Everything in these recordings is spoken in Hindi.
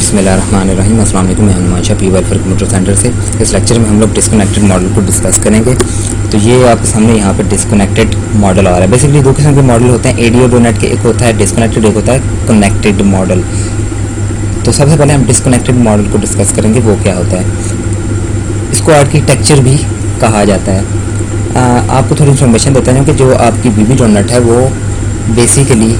बिस्मिल्लाहिर्रहमानिर्रहीम। अस्सलाम वालेकुम। मैं Hanuman Shah P welfare computer centre से। इस लेक्चर में हम लोग डिस्कनेक्टेड मॉडल को डिस्कस करेंगे। तो ये आपके सामने यहाँ पे डिस्कनेक्टेड मॉडल आ रहा है। बेसिकली दो किस्म के मॉडल होते हैं ADO डोनेट के, एक होता है डिस्कनेक्टेड, एक होता है कनेक्टेड मॉडल। तो सबसे पहले हम डिस्कनेक्टेड मॉडल को डिस्कस करेंगे, वो क्या होता है। इसको आर्किटेक्चर भी कहा जाता है। आपको थोड़ी इन्फॉर्मेशन देता हूँ कि जो आपकी VB.NET है वो बेसिकली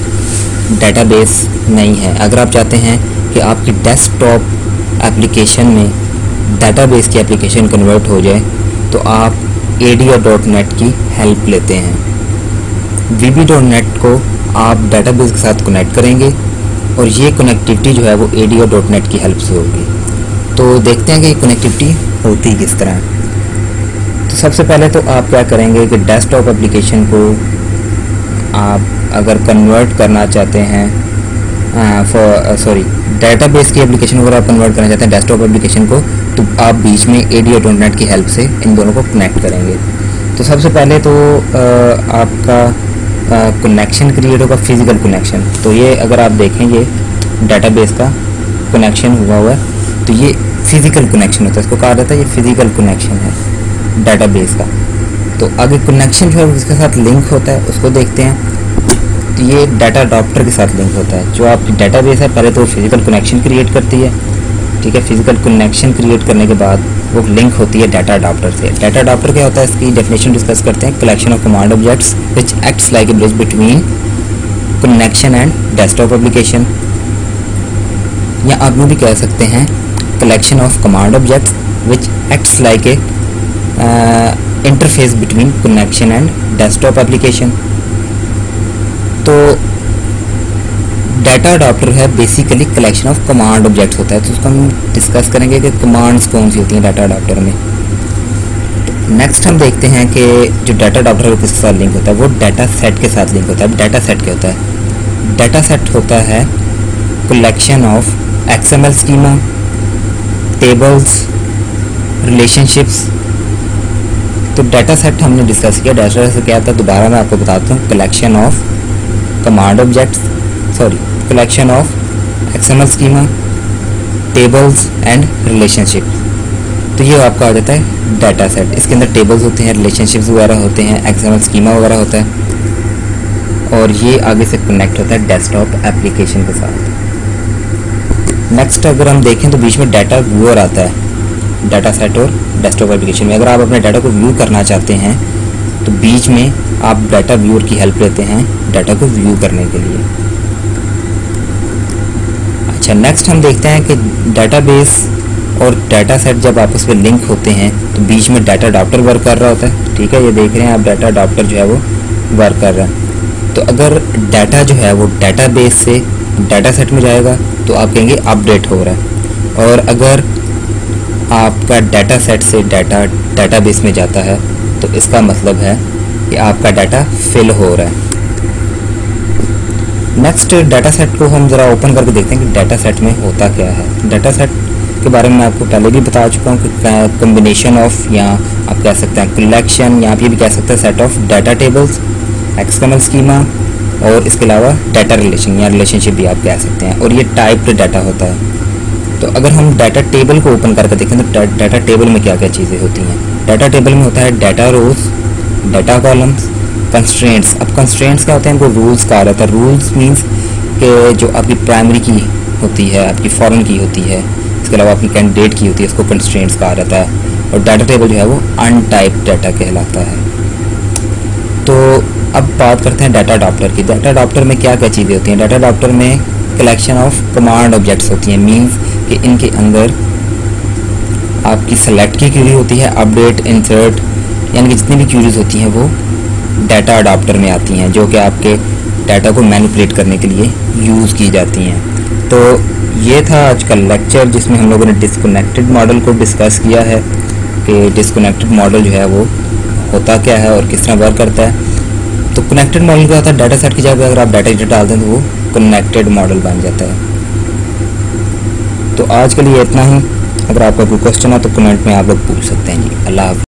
डेटाबेस नहीं है। अगर आप चाहते हैं कि आपकी डेस्कटॉप एप्लीकेशन में डेटाबेस की एप्लीकेशन कन्वर्ट हो जाए तो आप ADO.NET की हेल्प लेते हैं। VB.NET को आप डेटाबेस के साथ कनेक्ट करेंगे और ये कनेक्टिविटी जो है वो ADO.NET की हेल्प से होगी। तो देखते हैं कि कनेक्टिविटी होती किस तरह है। तो सबसे पहले तो आप क्या करेंगे कि डेस्कटॉप एप्लीकेशन को आप अगर कन्वर्ट करना चाहते हैं डेटाबेस की एप्लीकेशन अगर आप कन्वर्ट करना चाहते हैं डेस्कटॉप एप्लीकेशन को, तो आप बीच में ADO.NET की हेल्प से इन दोनों को कनेक्ट करेंगे। तो सबसे पहले तो आपका कनेक्शन क्रिएट होगा, फिजिकल कनेक्शन। तो ये अगर आप देखेंगे डेटाबेस का कनेक्शन हुआ है तो ये फिजिकल कनेक्शन होता है, इसको कहा जाता है ये फिजिकल कनेक्शन है डेटाबेस का। तो आगे कनेक्शन जो है उसके साथ लिंक होता है, उसको देखते हैं। तो ये डाटा अडॉप्टर के साथ लिंक होता है। जो आपकी डेटाबेस है पहले तो फिजिकल कनेक्शन क्रिएट करती है, ठीक है। फिजिकल कनेक्शन क्रिएट करने के बाद वो लिंक होती है डाटा अडॉप्टर से। डाटा अडॉप्टर क्या होता है, इसकी डेफिनेशन डिस्कस करते हैं। Collection of command objects which acts like a bridge between connection and desktop application, या आप भी कह सकते हैं collection of command objects which acts like a interface between connection and desktop application. तो डाटा अडॉप्टर है basically collection of command objects होता है। तो उसको हम डिस्कस करेंगे कि कमांड्स कौन सी होती हैं डाटा अडॉप्टर में। नेक्स्ट हम देखते हैं कि जो डाटा अडॉप्टर है वो किसके साथ लिंक होता है, वो डाटा सेट के साथ लिंक होता है। डाटा सेट क्या होता है, डाटा सेट होता है collection of XML schema, tables, relationships. तो डाटा सेट हमने डिस्कस किया। डाटा सेट क्या था दोबारा मैं आपको बताता हूँ, collection of command objects, collection of XML schema, tables and relationship. तो ये आपका आ जाता है डाटा सेट। इसके अंदर टेबल्स होते हैं, रिलेशनशिप्स वगैरह होते हैं, XML स्कीमा वगैरह होता है, और ये आगे से कनेक्ट होता है डेस्कटॉप एप्लीकेशन के साथ। नेक्स्ट अगर हम देखें तो बीच में डाटा व्यूअर आता है डाटा सेट और डेस्कटॉप एप्लीकेशन में। अगर आप अपने डाटा को व्यू करना चाहते हैं तो बीच में आप डाटा व्यूअर की हेल्प लेते हैं डाटा को व्यू करने के लिए। अच्छा, नेक्स्ट हम देखते हैं कि डाटाबेस और डाटा सेट जब आपस में लिंक होते हैं तो बीच में डाटा अडॉप्टर वर्क कर रहा होता है, ठीक है। ये देख रहे हैं आप डाटा अडॉप्टर जो है वो वर्क कर रहा है। तो अगर डाटा जो है वो डाटाबेस से डाटा सेट में जाएगा तो आप कहेंगे अपडेट हो रहा है, और अगर आपका डाटा सेट से डाटा डाटाबेस में जाता है तो इसका मतलब है कि आपका डाटा फिल हो रहा है। नेक्स्ट डाटा सेट को हम ज़रा ओपन करके देखते हैं कि डाटा सेट में होता क्या है। डाटा सेट के बारे में मैं आपको पहले भी बता चुका हूँ कि कम्बिनेशन ऑफ, या आप कह सकते हैं कलेक्शन, या आप ये भी कह सकते हैं set of data tables, XML schema, और इसके अलावा डाटा रिलेशन या रिलेशनशिप भी आप कह सकते हैं। और ये टाइप्ड डाटा होता है। तो अगर हम डाटा टेबल को ओपन करके देखें तो डाटा टेबल में क्या क्या चीज़ें होती हैं। डाटा टेबल में होता है डाटा रोज, डाटा कॉलम्स, कंस्ट्रेंट्स। अब कंस्ट्रेंट्स क्या होते हैं, इनको रूल्स कहा जाता है। रूल्स मीन्स कि जो आपकी प्राइमरी की होती है, आपकी फॉरेन की होती है, इसके अलावा आपकी कैंडिडेट की होती है, इसको कंस्ट्रेंट्स कहा जाता है। और डाटा टेबल जो है वो अनटाइप्ड डाटा कहलाता है। तो अब बात करते हैं डाटा अडॉप्टर की। डाटा अडॉप्टर में क्या क्या चीज़ें होती हैं। डाटा अडॉप्टर में कलेक्शन ऑफ कमांड ऑब्जेक्ट्स होती हैं। मीन्स कि इनके अंदर आपकी सेलेक्ट की क्यूरी होती है, अपडेट, इंसर्ट, यानी कि जितनी भी क्यूरीज होती हैं वो डाटा अडॉप्टर में आती हैं, जो कि आपके डाटा को मैनिपुलेट करने के लिए यूज़ की जाती हैं। तो ये था आज का लेक्चर जिसमें हम लोगों ने डिस्कनेक्टेड मॉडल को डिस्कस किया है कि डिस्कनेक्टेड मॉडल जो है वो होता क्या है और किस तरह वर्क करता है। तो कनेक्टेड मॉडल क्या होता है, डाटा सेट की जगह अगर आप डाटा डाल दें तो वो कनेक्टेड मॉडल बन जाता है। तो आज के लिए इतना ही। अगर आपका कोई क्वेश्चन है तो कमेंट में आप लोग पूछ सकते हैं जी। अल्लाह हाफ़िज़।